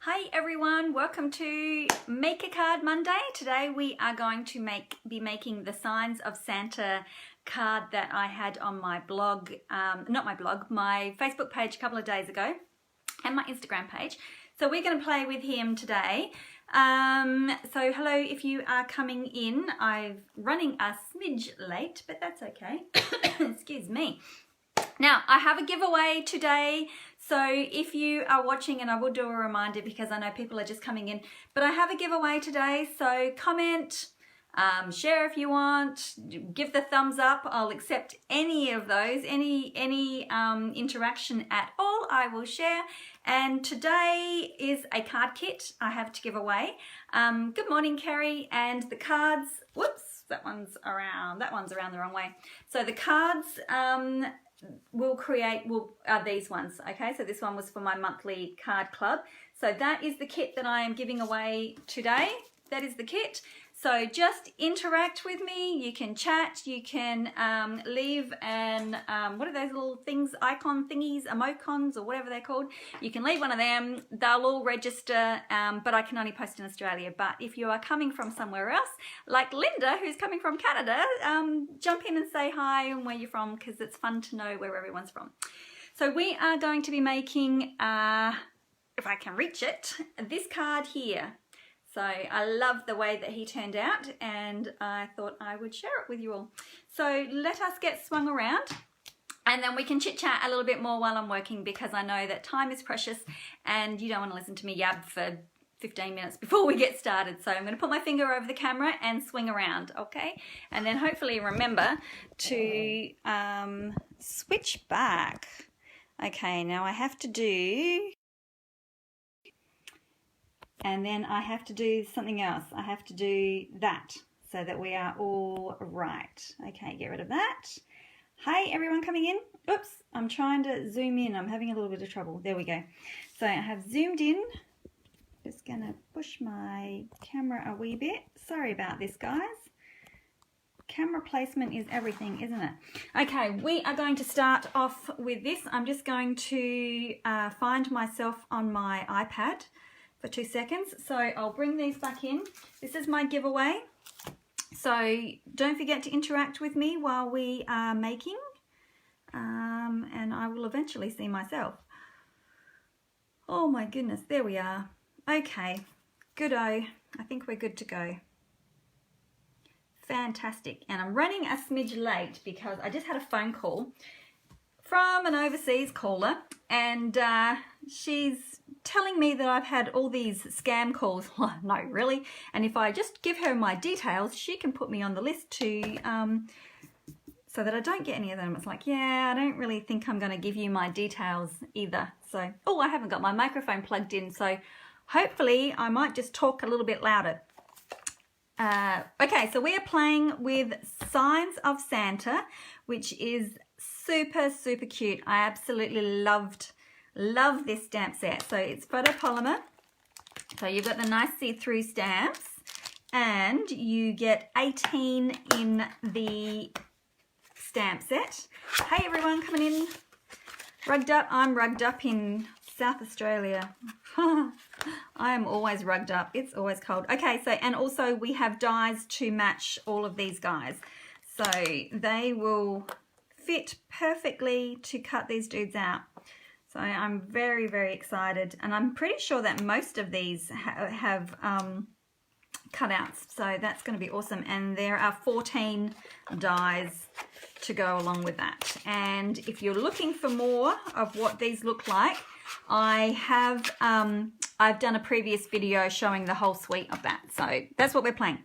Hi everyone, welcome to Make a Card Monday. Today we are going to be making the Signs of Santa card that I had on my blog, my Facebook page a couple of days ago and my Instagram page. So we're going to play with him today. So hello if you are coming in. I'm running a smidge late, but that's okay. Excuse me. Now, I have a giveaway today, so if you are watching, and I will do a reminder because I know people are just coming in, but I have a giveaway today, so comment, share if you want, give the thumbs up. I'll accept any of those, any interaction at all, I will share. And today is a card kit I have to give away. Good morning, Kerry, and the cards, whoops, that one's around the wrong way. So the cards, are these ones, okay? So this one was for my monthly card club. So that is the kit that I am giving away today. That is the kit. So just interact with me. You can chat, you can leave an, what are those little things, icon thingies, emojicons, or whatever they're called. You can leave one of them. They'll all register, but I can only post in Australia. But if you are coming from somewhere else, like Linda, who's coming from Canada, jump in and say hi and where you're from, because it's fun to know where everyone's from. So we are going to be making, if I can reach it, this card here. So I love the way that he turned out, and I thought I would share it with you all. So let us get swung around, and then we can chit chat a little bit more while I'm working, because I know that time is precious and you don't want to listen to me yab for 15 minutes before we get started. So I'm going to put my finger over the camera and swing around, okay? And then hopefully remember to switch back. Okay, now I have to do... And then I have to do something else. I have to do that so that we are all right. Okay, get rid of that. Hi, everyone coming in. Oops, I'm trying to zoom in. I'm having a little bit of trouble. There we go. So I have zoomed in. Just gonna push my camera a wee bit. Sorry about this, guys. Camera placement is everything, isn't it? Okay, we are going to start off with this. I'm just going to find myself on my iPad for 2 seconds. So I'll bring these back in. This is my giveaway. So don't forget to interact with me while we are making. And I will eventually see myself. Oh my goodness, there we are. Okay, good-o. I think we're good to go. Fantastic. And I'm running a smidge late because I just had a phone call from an overseas caller, and she's telling me that I've had all these scam calls. Well, no, really. And if I just give her my details, she can put me on the list to, so that I don't get any of them. It's like, yeah, I don't really think I'm going to give you my details either. So, oh, I haven't got my microphone plugged in, so hopefully I might just talk a little bit louder. Okay, so we are playing with Signs of Santa, which is super, super cute. I absolutely love this stamp set. So it's photopolymer. So you've got the nice see-through stamps, and you get 18 in the stamp set. Hey everyone coming in. Rugged up. I'm rugged up in South Australia. I am always rugged up. It's always cold. Okay, so, and also we have dies to match all of these guys. So they will fit perfectly to cut these dudes out. So I'm very, very excited. And I'm pretty sure that most of these have cutouts. So that's going to be awesome. And there are 14 dies to go along with that. And if you're looking for more of what these look like, I have I've done a previous video showing the whole suite of that. So that's what we're playing.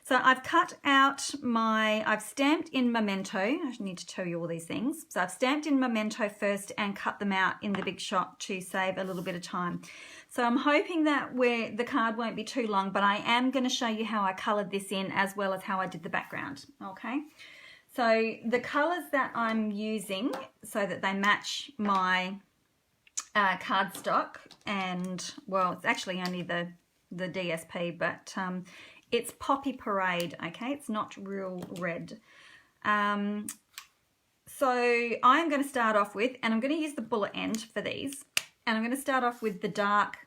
So I've cut out I've stamped in Memento. I need to tell you all these things. So I've stamped in Memento first and cut them out in the big shot to save a little bit of time. So I'm hoping that the card won't be too long, but I am going to show you how I colored this in as well as how I did the background. Okay. So the colors that I'm using so that they match my cardstock, and well, it's actually only the DSP, but it's Poppy Parade, okay? It's not real red. So I'm going to start off with, and I'm going to use the bullet end for these, and I'm going to start off with the dark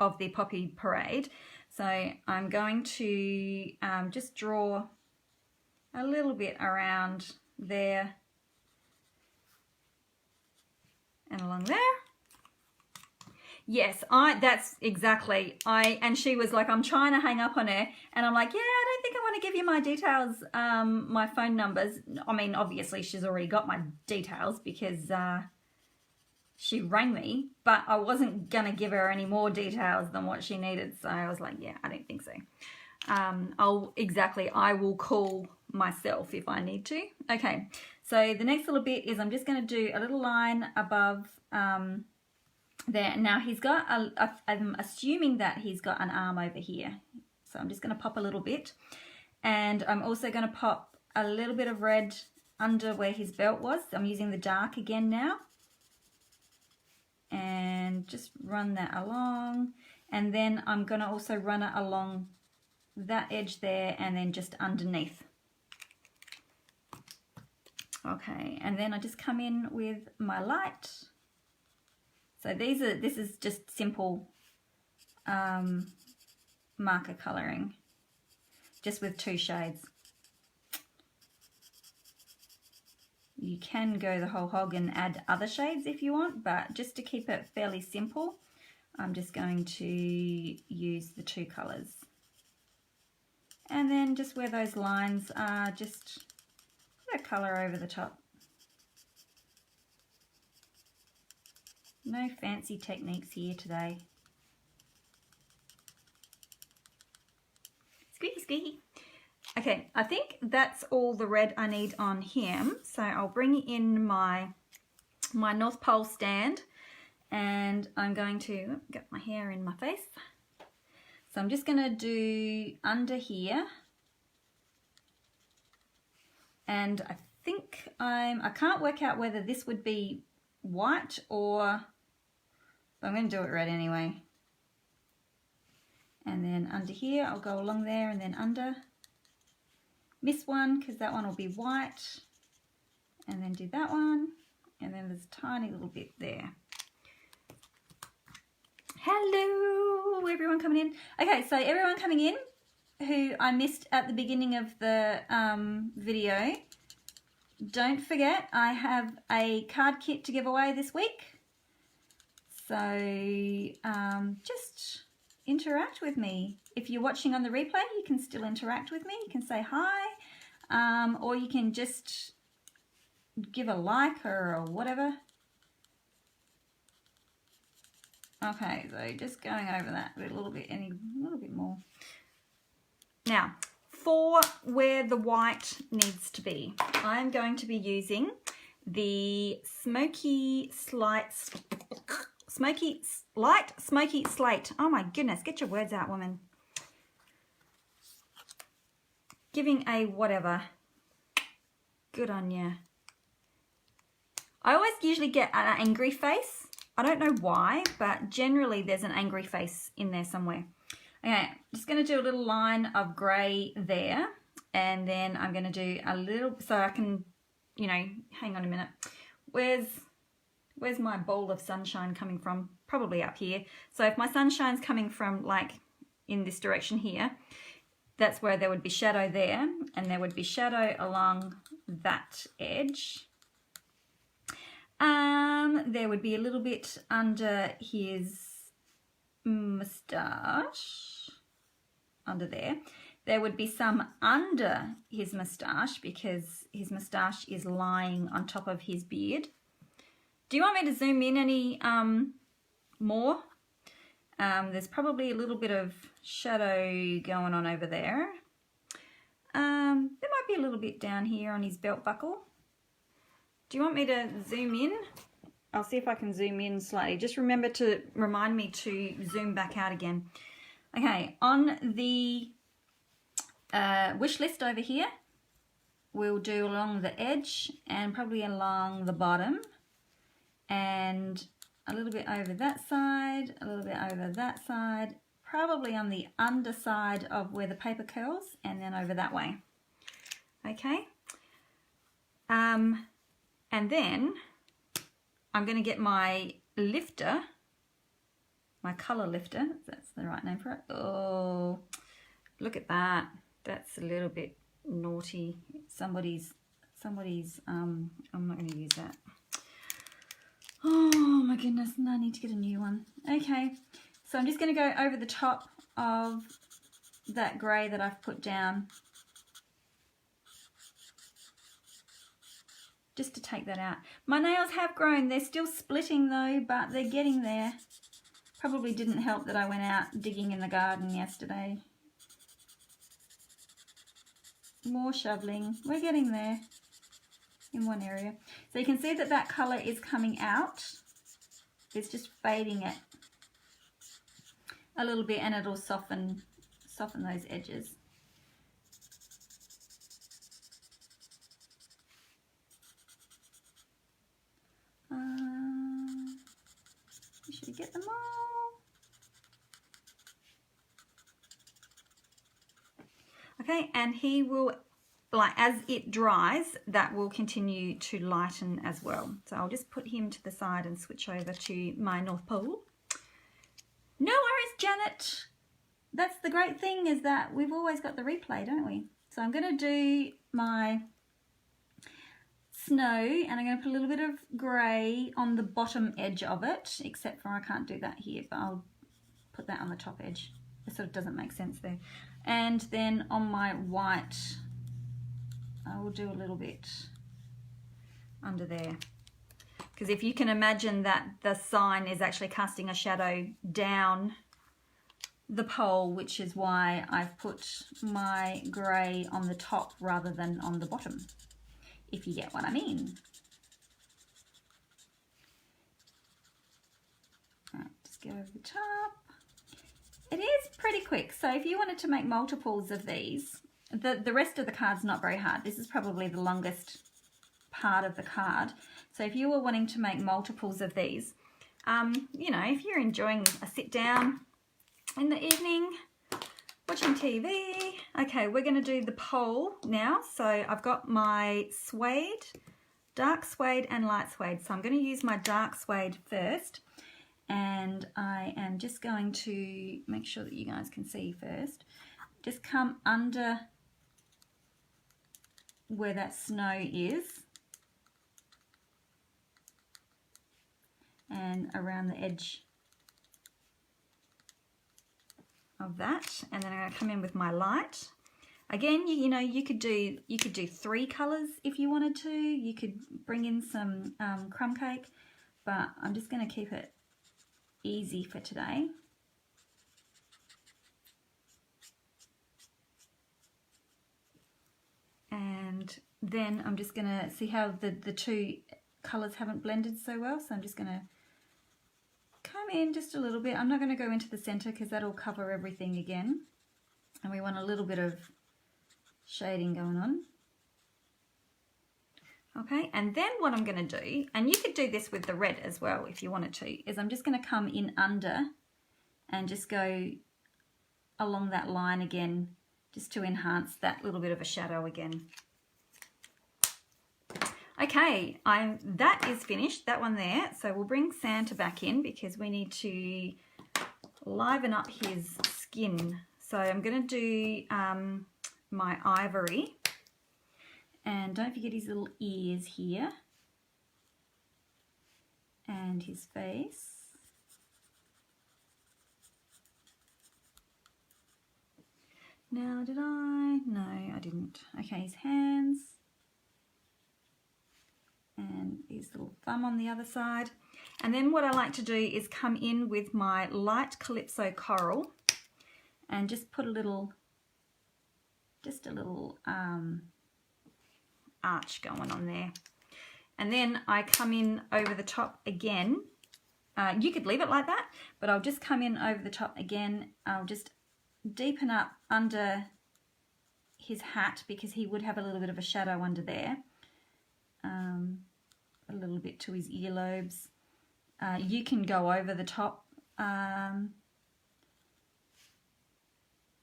of the Poppy Parade. So I'm going to just draw a little bit around there and along there. Yes, that's exactly. And she was like, I'm trying to hang up on her, and I'm like, yeah, I don't think I want to give you my details, my phone numbers. I mean, obviously she's already got my details because she rang me, but I wasn't gonna give her any more details than what she needed. So I was like, yeah, I don't think so. I will call myself if I need to. Okay, so the next little bit is I'm just going to do a little line above there. Now he's got I'm assuming that he's got an arm over here, so I'm just going to pop a little bit, and I'm also going to pop a little bit of red under where his belt was. I'm using the dark again now, and just run that along, and then I'm going to also run it along that edge there and then just underneath. Okay, and then I just come in with my light. So this is just simple marker colouring, just with 2 shades. You can go the whole hog and add other shades if you want, but just to keep it fairly simple, I'm just going to use the 2 colours. And then just where those lines are, just put a colour over the top. No fancy techniques here today. Squeaky, squeaky. Okay, I think that's all the red I need on him. So I'll bring in my North Pole stand, and I'm going to get my hair in my face. So I'm just going to do under here, and I think I can't work out whether this would be white or, but I'm going to do it red anyway. And then under here, I'll go along there and then under. Miss one because that one will be white, and then do that one, and then there's a tiny little bit there. Hello, everyone coming in. Okay, so everyone coming in who I missed at the beginning of the video, don't forget I have a card kit to give away this week. So just interact with me. If you're watching on the replay, you can still interact with me. You can say hi, or you can just give a like or whatever. Okay, so just going over that a little bit more. Now, for where the white needs to be, I'm going to be using the Light Smoky Slate. Oh my goodness, get your words out, woman. Giving a whatever. Good on ya. I always usually get an angry face. I don't know why, but generally there's an angry face in there somewhere. Okay, just going to do a little line of grey there, and then I'm going to do a little, so I can, you know, hang on a minute. Where's my bowl of sunshine coming from? Probably up here. So if my sunshine's coming from like in this direction here, that's where there would be shadow there, and there would be shadow along that edge. There would be a little bit under his moustache, under there. There would be some under his moustache because his moustache is lying on top of his beard. Do you want me to zoom in any more? There's probably a little bit of shadow going on over there. There might be a little bit down here on his belt buckle. Do you want me to zoom in? I'll see if I can zoom in slightly. Just remember to remind me to zoom back out again. Okay, on the wish list over here, we'll do along the edge and probably along the bottom, and a little bit over that side, a little bit over that side, probably on the underside of where the paper curls, and then over that way. Okay. And then I'm going to get my lifter my colour lifter. That's the right name for it. Oh, look at that. That's a little bit naughty. Somebody's, I'm not going to use that. Oh my goodness, no, I need to get a new one. Okay, so I'm just going to go over the top of that grey that I've put down, just to take that out. My nails have grown. They're still splitting though, but they're getting there. Probably didn't help that I went out digging in the garden yesterday. More shoveling. We're getting there in one area. So you can see that that colour is coming out. It's just fading it a little bit, and it'll soften those edges. Should we get them all? Okay, and he will, like, as it dries, that will continue to lighten as well. So I'll just put him to the side and switch over to my North Pole. No worries, Janet. That's the great thing, is that we've always got the replay, don't we? So I'm going to do my snow, and I'm going to put a little bit of grey on the bottom edge of it, except for I can't do that here, but I'll put that on the top edge. It sort of doesn't make sense there. And then on my white, I will do a little bit under there. Because if you can imagine that the sign is actually casting a shadow down the pole, which is why I've put my grey on the top rather than on the bottom, if you get what I mean. Right, just go over the top. It is pretty quick, so if you wanted to make multiples of these, the rest of the card's not very hard. This is probably the longest part of the card. So if you were wanting to make multiples of these, you know, if you're enjoying a sit down in the evening, watching TV. Okay, we're going to do the pole now. So I've got my suede, dark suede and light suede. So I'm going to use my dark suede first. And I am just going to make sure that you guys can see first. Just come under where that snow is and around the edge of that, and then I'm going to come in with my light. Again, you know, you could do 3 colours if you wanted to. You could bring in some crumb cake, but I'm just going to keep it easy for today. And then I'm just going to see how the 2 colours haven't blended so well, so I'm just going to come in just a little bit. I'm not going to go into the centre because that'll cover everything again, and we want a little bit of shading going on. Okay, and then what I'm going to do, and you could do this with the red as well if you wanted to, is I'm just going to come in under and just go along that line again, just to enhance that little bit of a shadow again. Okay, that is finished, that one there. So we'll bring Santa back in because we need to liven up his skin. So I'm going to do my ivory. And don't forget his little ears here. And his face. Now, did I? No, I didn't. Okay, his hands. And his little thumb on the other side. And then what I like to do is come in with my light Calypso Coral and just put a little arch going on there. And then I come in over the top again. You could leave it like that, but I'll just come in over the top again. I'll just deepen up under his hat because he would have a little bit of a shadow under there. A little bit to his earlobes. You can go over the top.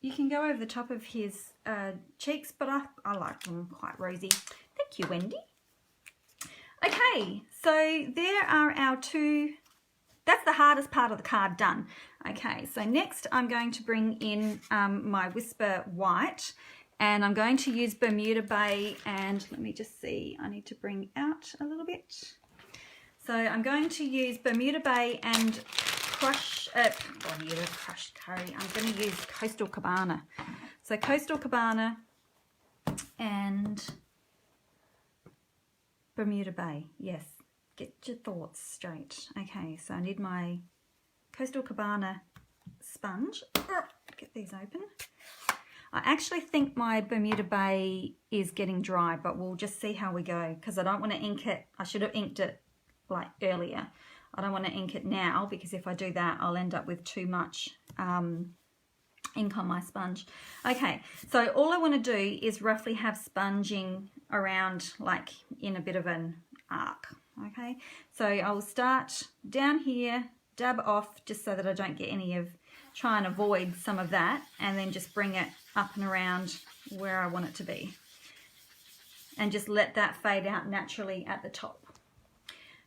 You can go over the top of his cheeks, but I like them quite rosy. Thank you, Wendy. Okay, so there are our 2 that's the hardest part of the card done. Okay, so next I'm going to bring in my Whisper White, and I'm going to use Bermuda Bay, and let me just see, I need to bring out a little bit. So I'm going to use Bermuda Bay and crushed curry. I'm going to use Coastal Cabana. So Coastal Cabana and Bermuda Bay, yes. Get your thoughts straight. Okay, so I need my Coastal Cabana sponge. Get these open. I actually think my Bermuda Bay is getting dry, but we'll just see how we go, because I don't want to ink it. I should have inked it like earlier. I don't want to ink it now, because if I do that, I'll end up with too much ink on my sponge. Okay, so all I want to do is roughly have sponging around like in a bit of an arc. Okay, so I'll start down here, dab off just so that I don't get any of, try and avoid some of that, and then just bring it up and around where I want it to be, and just let that fade out naturally at the top.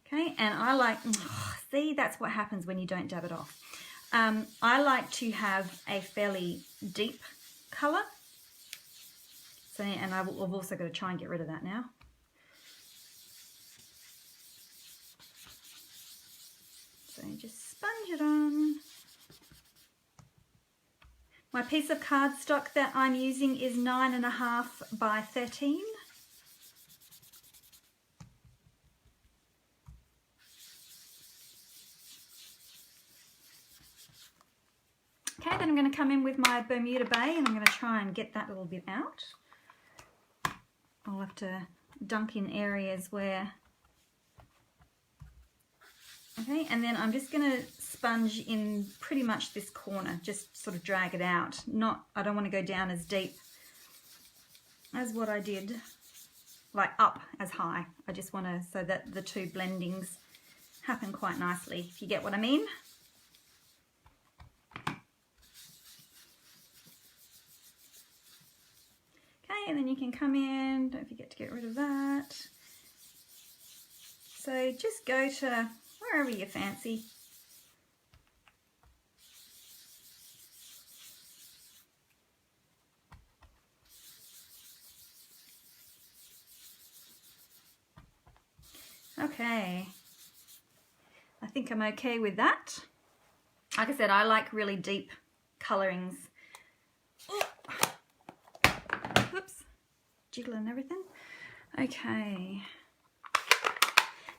Okay, and I like, see, that's what happens when you don't dab it off. I like to have a fairly deep colour. So, and I've also got to try and get rid of that now. So just sponge it on. My piece of cardstock that I'm using is 9.5 by 13. Okay, then I'm going to come in with my Bermuda Bay, and I'm going to try and get that little bit out. I'll have to dunk in areas where... Okay, and then I'm just going to sponge in pretty much this corner, just sort of drag it out. I don't want to go down as deep as what I did, like up as high. I just want to, so that the two blendings happen quite nicely, if you get what I mean. Okay, and then you can come in, don't forget to get rid of that. So just go to wherever you fancy. Okay, I think I'm okay with that. Like I said, I like really deep colorings. Whoops, jiggling everything. Okay,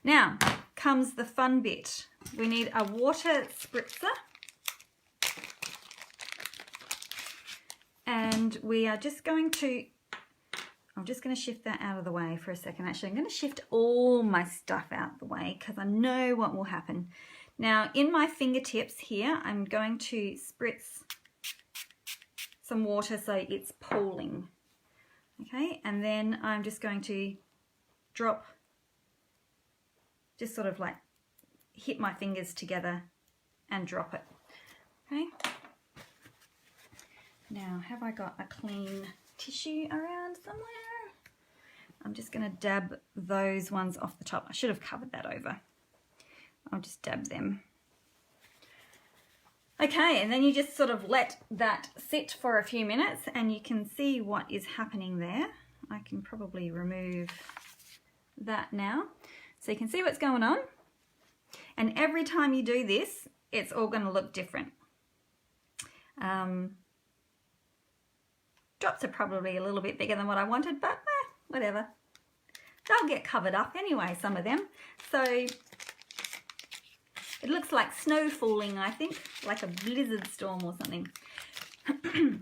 now comes the fun bit. We need a water spritzer, and we are just going to, I'm just going to shift that out of the way for a second. Actually, I'm going to shift all my stuff out of the way because I know what will happen. Now, in my fingertips here, I'm going to spritz some water so it's pooling. Okay, and then I'm just going to drop, just sort of like hit my fingers together and drop it. Okay. Now, have I got a clean tissue around somewhere? I'm just going to dab those ones off the top. I should have covered that over. I'll just dab them. Okay, and then you just sort of let that sit for a few minutes and you can see what is happening there. I can probably remove that now. So you can see what's going on. And every time you do this, it's all going to look different. Drops are probably a little bit bigger than what I wanted, but whatever. They'll get covered up anyway, some of them. So it looks like snow falling, I think, like a blizzard storm or something.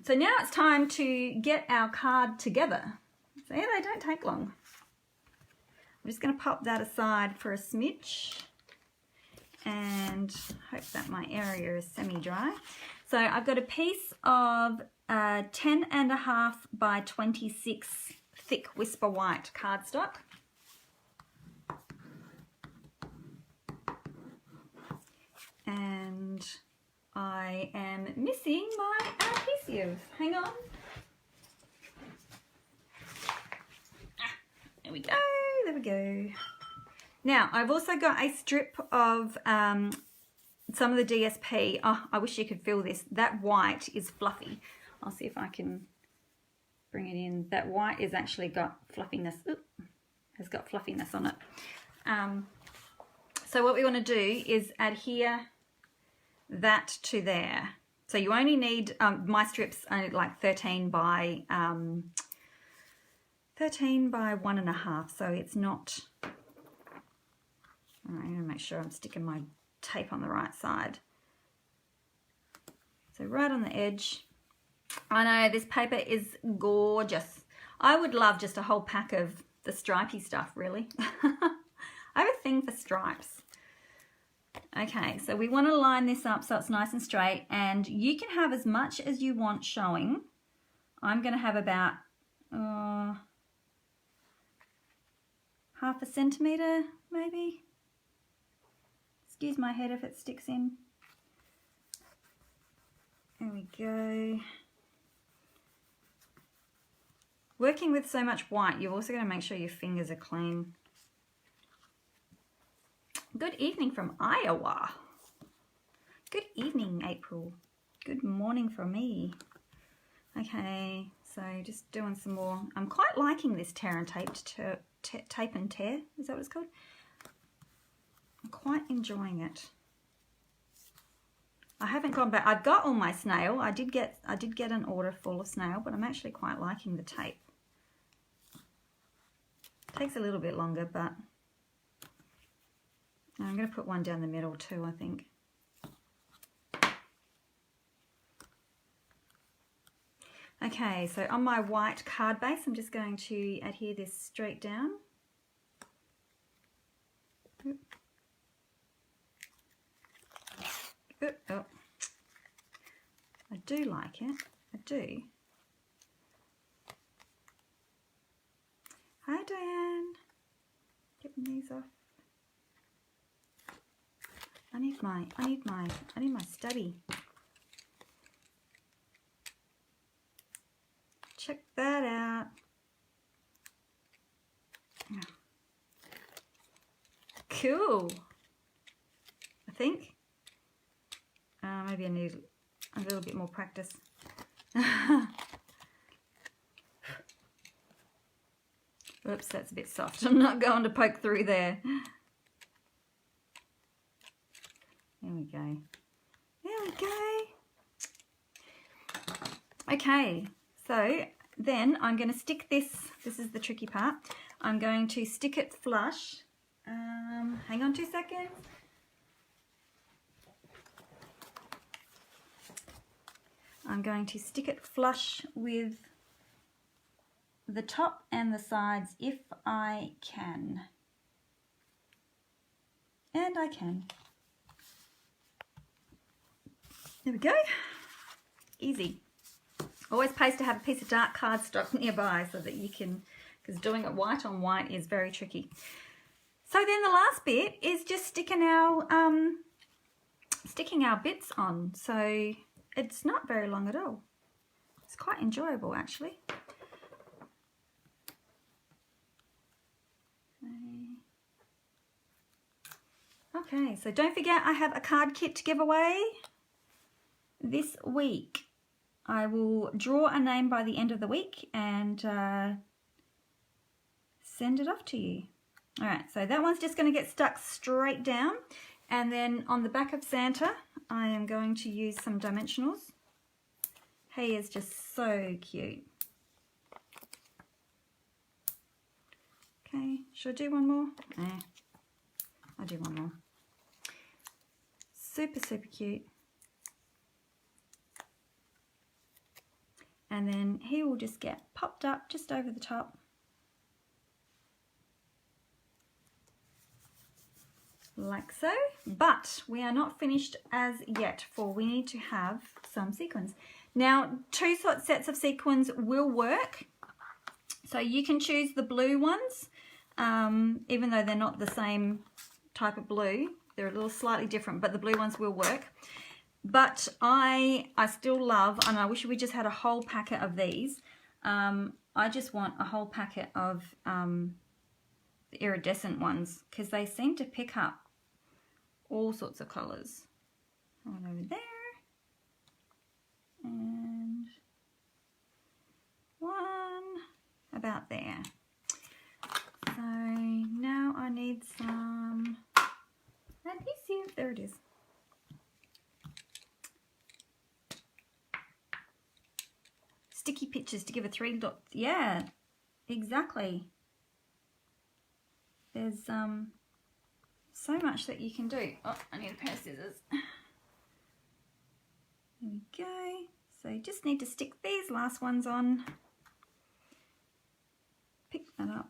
So now it's time to get our card together. So yeah, they don't take long. I'm just going to pop that aside for a smidge and hope that my area is semi-dry. So I've got a piece of 10.5 by 26 thick Whisper White cardstock. And I am missing my adhesive. Hang on. There we go, there we go. Now, I've also got a strip of some of the DSP, oh, I wish you could feel this. That white is fluffy. I'll see if I can bring it in. That white is actually got fluffiness. Oop, has got fluffiness on it. So what we want to do is adhere that to there. So you only need, my strips are like 13 by 1.5, so it's not, I'm going to make sure I'm sticking my tape on the right side. So right on the edge. I know this paper is gorgeous. I would love just a whole pack of the stripy stuff, really. I have a thing for stripes. Okay, so we want to line this up so it's nice and straight, and you can have as much as you want showing. I'm going to have about 1/2 centimetre, maybe. Excuse my head if it sticks in. There we go. Working with so much white, you've also got to make sure your fingers are clean. Good evening from Iowa. Good evening, April. Good morning from me. Okay, so just doing some more. I'm quite liking this tear and tape and tear. Is that what it's called? I'm quite enjoying it. I haven't gone back. I've got all my snail. I did get an order full of snail, but I'm actually quite liking the tape. Takes a little bit longer, but I'm going to put one down the middle too, I think. Okay, so on my white card base, I'm just going to adhere this straight down. Oh. I do like it. I do. Hi, Diane. Getting these off. I need my stubby. Check that out. Cool. I think. Maybe I need a little bit more practice. Oops, that's a bit soft. I'm not going to poke through there. There we go. There we go. Okay, so then I'm going to stick this. This is the tricky part. I'm going to stick it flush. Hang on 2 seconds. I'm going to stick it flush with the top and the sides if I can. And I can. There we go. Easy. Always pays to have a piece of dark cardstock nearby so that you can, because doing it white on white is very tricky. So then the last bit is just sticking our bits on. So it's not very long at all. It's quite enjoyable actually. Okay, so don't forget I have a card kit to give away this week. I will draw a name by the end of the week and send it off to you. All right, so that one's just going to get stuck straight down. And then on the back of Santa, I am going to use some dimensionals. He is just so cute. Okay, should I do one more? Nah, I'll do one more. Super, super cute. And then he will just get popped up just over the top. Like so. But we are not finished as yet, for we need to have some sequins. Now, 2 sets of sequins will work. So you can choose the blue ones, even though they're not the same type of blue. They're a little slightly different, but the blue ones will work. But I still love, and I wish we just had a whole packet of these. I just want a whole packet of the iridescent ones, because they seem to pick up all sorts of colours. one over there, and one about there. So now I need some adhesive. There it is. Sticky pictures to give a 3 dot. Yeah, exactly. There's so much that you can do. Oh, I need a pair of scissors. There we go. So you just need to stick these last ones on. Pick that up.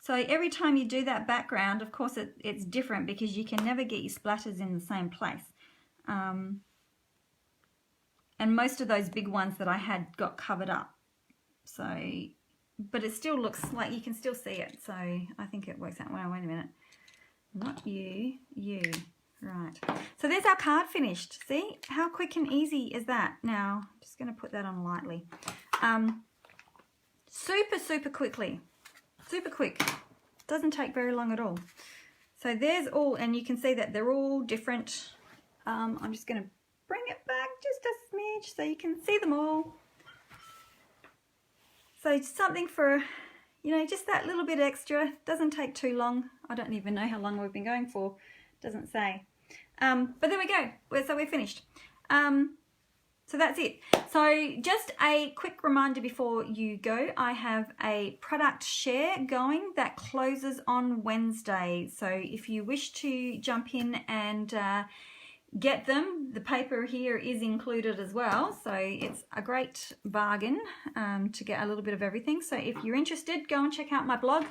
So every time you do that background, of course it's different because you can never get your splatters in the same place. And most of those big ones that I had got covered up. So, but it still looks like you can still see it. So I think it works out. Well, wait a minute. Not you, you. Right. So there's our card finished. See how quick and easy is that? Now, I'm just going to put that on lightly. Super quickly. Super quick. Doesn't take very long at all. So there's all, and you can see that they're all different. I'm just going to bring it back just a smidge so you can see them all. So something for, you know, just that little bit extra. Doesn't take too long. I don't even know how long we've been going for. Doesn't say. But there we go. So we're finished. So that's it. So just a quick reminder before you go, I have a product share going that closes on Wednesday. So if you wish to jump in and get them, the paper here is included as well. So it's a great bargain to get a little bit of everything. So if you're interested, go and check out my blog.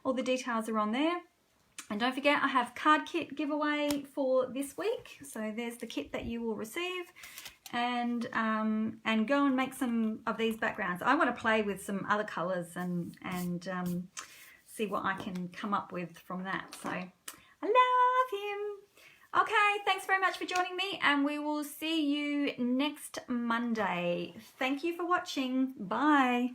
All the details are on there. And don't forget, I have card kit giveaway for this week. So there's the kit that you will receive. And go and make some of these backgrounds. I want to play with some other colours and see what I can come up with from that. So I love him. Okay, thanks very much for joining me, and we will see you next Monday. Thank you for watching. Bye.